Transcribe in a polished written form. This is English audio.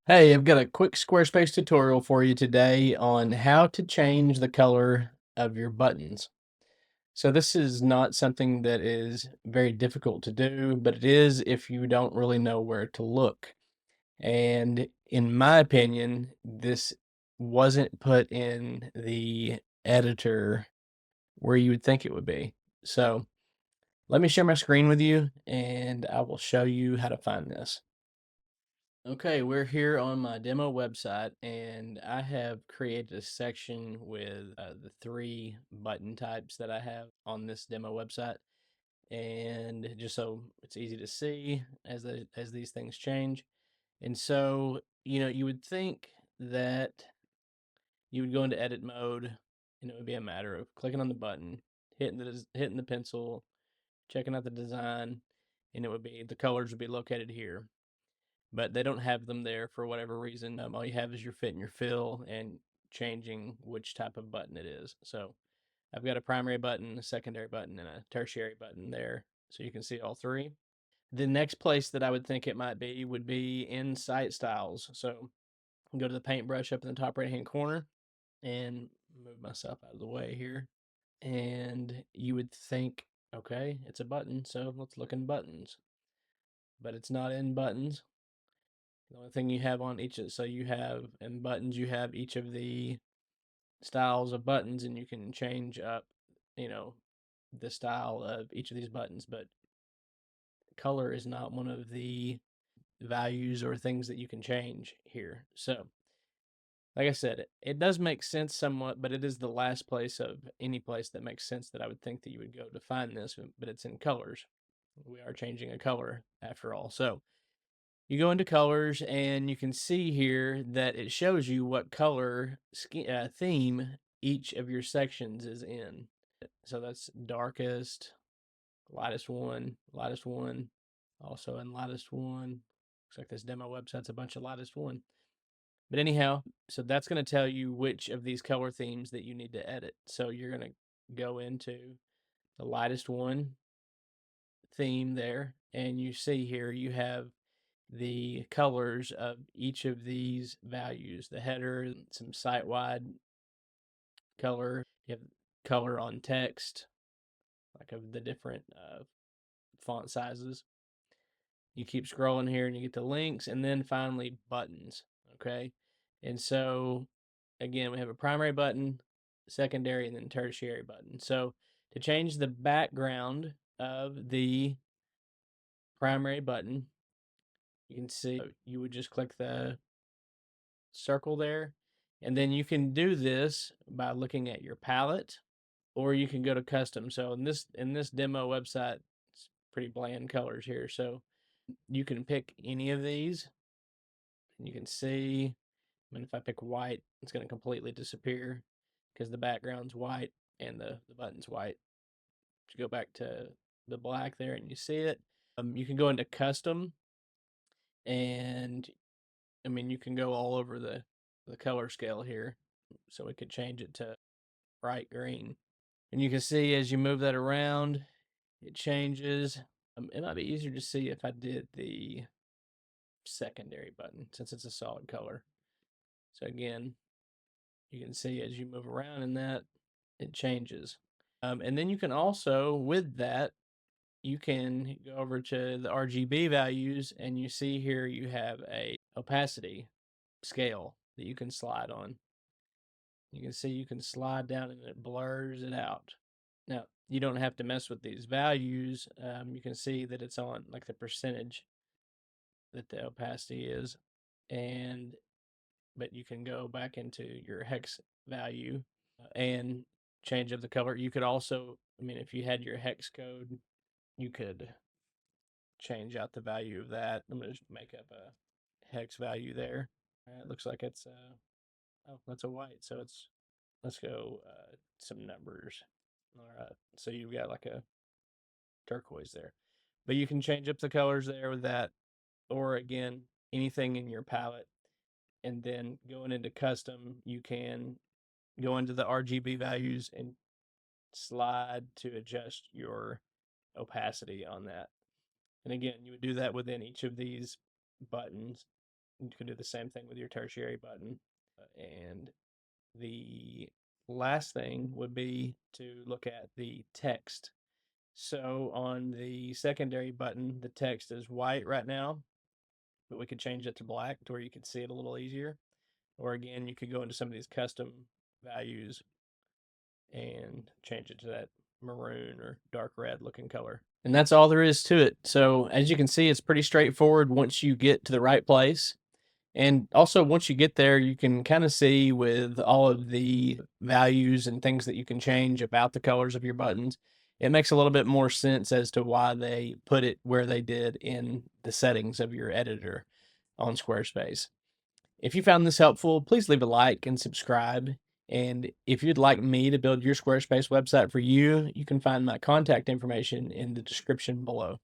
Hey, I've got a quick Squarespace tutorial for you today on how to change the color of your buttons. So this is not something that is very difficult to do, but it is if you don't really know where to look. And in my opinion, this wasn't put in the editor where you would think it would be. So let me share my screen with you and I will show you how to find this. Okay, we're here on my demo website, and I have created a section with the three button types that I have on this demo website. And just so it's easy to see as these things change. And so, you would think that you would go into edit mode, and it would be a matter of clicking on the button, hitting the pencil, checking out the design, and it would be the colors would be located here, but they don't have them there for whatever reason. All you have is your fit and your fill and changing which type of button it is. So I've got a primary button, a secondary button, and a tertiary button there. So you can see all three. The next place that I would think it might be would be in site styles. So go to the paintbrush up in the top right hand corner and move myself out of the way here. And you would think, okay, it's a button, so let's look in buttons. But it's not in buttons. The only thing you have on each of, so you have in buttons, you have each of the styles of buttons, and you can change up, you know, the style of each of these buttons. But color is not one of the values or things that you can change here. So, like I said, it does make sense somewhat, but it is the last place of any place that makes sense that I would think that you would go to find this, but it's in colors. We are changing a color after all. So, you go into colors and you can see here that it shows you what color theme each of your sections is in. So that's darkest, lightest one, also in lightest one. Looks like this demo website's a bunch of lightest one. But anyhow, so that's going to tell you which of these color themes that you need to edit. So you're going to go into the lightest one theme there, and you see here you have the colors of each of these values, the header, some site wide color, you have color on text, like of the different font sizes. You keep scrolling here and you get the links, and then finally buttons. Okay. And so, again, we have a primary button, secondary, and then tertiary button. So, to change the background of the primary button, you can see you would just click the circle there. And then you can do this by looking at your palette, or you can go to custom. So in this demo website, it's pretty bland colors here. So you can pick any of these, and you can see. I mean, if I pick white, it's going to completely disappear because the background's white and the button's white. You go back to the black there, and you see it. You can go into custom, and I mean, you can go all over the color scale here. So we could change it to bright green. And you can see as you move that around, it changes. It might be easier to see if I did the secondary button since it's a solid color. So again, you can see as you move around in that, it changes. And then you can also, with that, you can go over to the RGB values, and you see here you have a opacity scale that you can slide on. You can see you can slide down and it blurs it out. Now, you don't have to mess with these values. You can see that it's on like the percentage that the opacity is. And, but you can go back into your hex value and change up the color. You could also, I mean, if you had your hex code, you could change out the value of that. I'm going to make up a hex value there. It looks like it's, oh, that's a white. So it's, let's go some numbers. All right. So you've got like a turquoise there. But you can change up the colors there with that, or again, anything in your palette. And then going into custom, you can go into the RGB values and slide to adjust your opacity on that. And again, you would do that within each of these buttons. You can do the same thing with your tertiary button. And the last thing would be to look at the text. So on the secondary button, the text is white right now, but we could change it to black to where you could see it a little easier. Or again, you could go into some of these custom values and change it to that maroon or dark red looking color. And that's all there is to it. So as you can see, it's pretty straightforward once you get to the right place. And also, once you get there, you can kind of see with all of the values and things that you can change about the colors of your buttons, it makes a little bit more sense as to why they put it where they did in the settings of your editor on Squarespace. If you found this helpful, please leave a like and subscribe. And if you'd like me to build your Squarespace website for you, you can find my contact information in the description below.